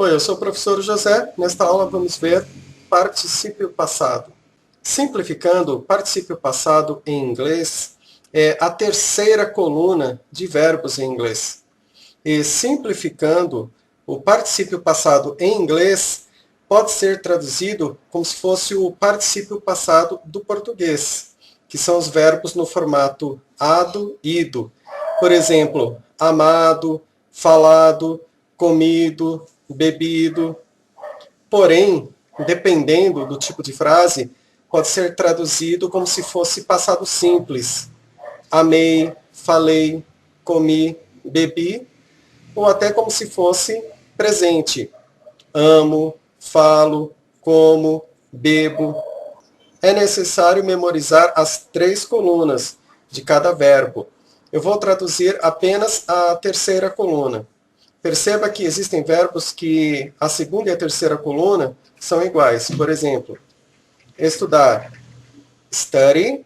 Oi, eu sou o professor José. Nesta aula vamos ver particípio passado. Simplificando, o particípio passado em inglês é a terceira coluna de verbos em inglês. E simplificando, o particípio passado em inglês pode ser traduzido como se fosse o particípio passado do português, que são os verbos no formato ado, ido. Por exemplo, amado, falado, comido, bebido. Porém, dependendo do tipo de frase, pode ser traduzido como se fosse passado simples. Amei, falei, comi, bebi, ou até como se fosse presente. Amo, falo, como, bebo. É necessário memorizar as 3 colunas de cada verbo. Eu vou traduzir apenas a terceira coluna. Perceba que existem verbos que a segunda e a terceira coluna são iguais. Por exemplo, estudar. Study,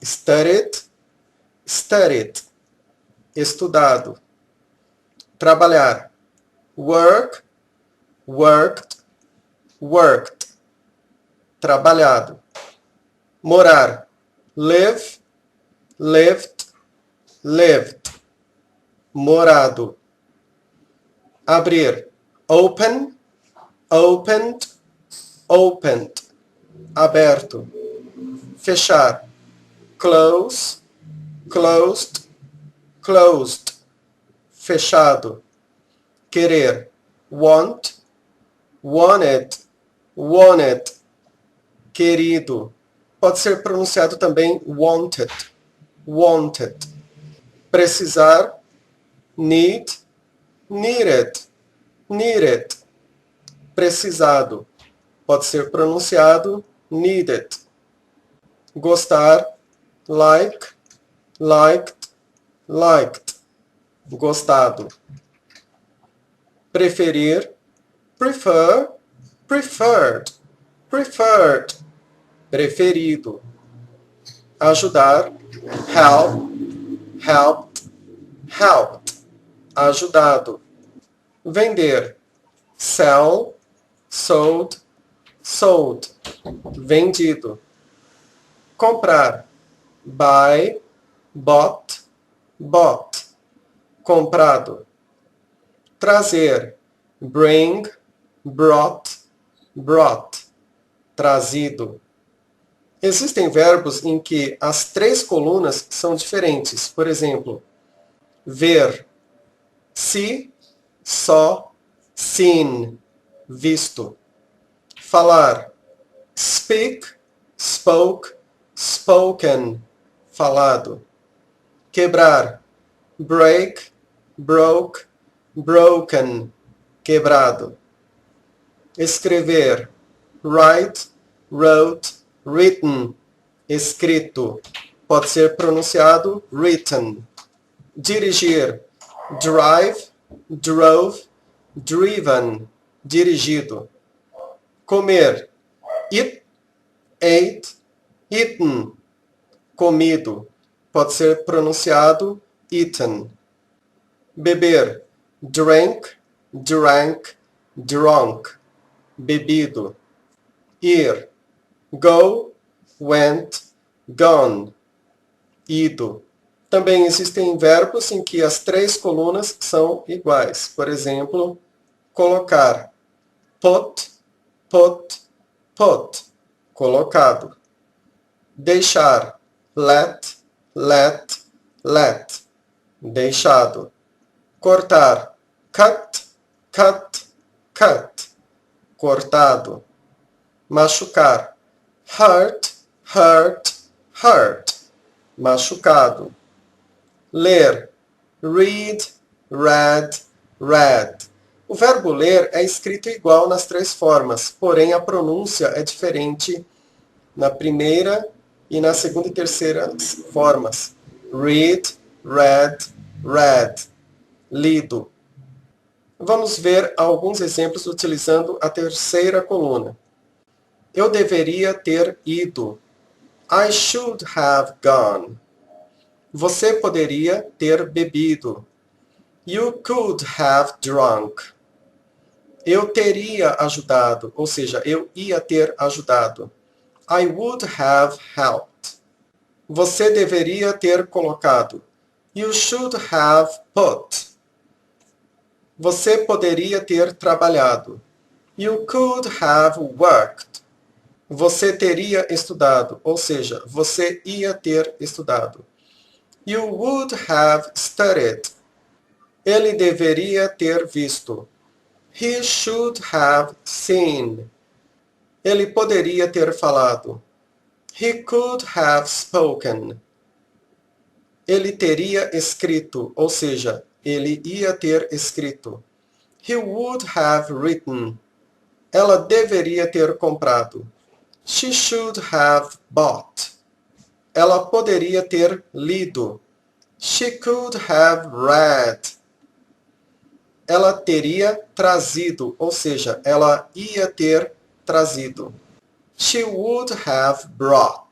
studied, studied. Estudado. Trabalhar. Work, worked, worked. Trabalhado. Morar. Live, lived, lived. Morado. Abrir. Open, opened, opened. Aberto. Fechar. Close, closed, closed. Fechado. Querer. Want, wanted, wanted. Querido. Pode ser pronunciado também wanted, wanted. Precisar. Need, needed, needed. Precisado. Pode ser pronunciado needed. Gostar. Like, liked, liked. Gostado. Preferir. Prefer, preferred, preferred. Preferido. Ajudar. Help, helped, helped. Ajudado. Vender. Sell, sold, sold. Vendido. Comprar. Buy, bought, bought. Comprado. Trazer. Bring, brought, brought. Trazido. Existem verbos em que as 3 colunas são diferentes. Por exemplo, ver. See, saw, seen. Visto. Falar. Speak, spoke, spoken. Falado. Quebrar. Break, broke, broken. Quebrado. Escrever. Write, wrote, written. Escrito. Pode ser pronunciado written. Dirigir. Drive, drove, driven. Dirigido. Comer. Eat, ate, eaten. Comido. Pode ser pronunciado eaten. Beber. Drank, drank, drunk. Bebido. Ir. Go, went, gone. Ido. Também existem verbos em que as 3 colunas são iguais. Por exemplo, colocar. Put, put, put. Colocado. Deixar. Let, let, let. Deixado. Cortar. Cut, cut, cut. Cortado. Machucar. Hurt, hurt, hurt. Machucado. Ler. Read, read, read. O verbo ler é escrito igual nas 3 formas, porém a pronúncia é diferente na primeira e na segunda e terceira formas. Read, read, read. Lido. Vamos ver alguns exemplos utilizando a terceira coluna. Eu deveria ter ido. I should have gone. Você poderia ter bebido. You could have drunk. Eu teria ajudado, ou seja, eu ia ter ajudado. I would have helped. Você deveria ter colocado. You should have put. Você poderia ter trabalhado. You could have worked. Você teria estudado, ou seja, você ia ter estudado. You would have studied. Ele deveria ter visto. He should have seen. Ele poderia ter falado. He could have spoken. Ele teria escrito, ou seja, ele ia ter escrito. He would have written. Ela deveria ter comprado. She should have bought. Ela poderia ter lido. She could have read. Ela teria trazido, ou seja, ela ia ter trazido. She would have brought.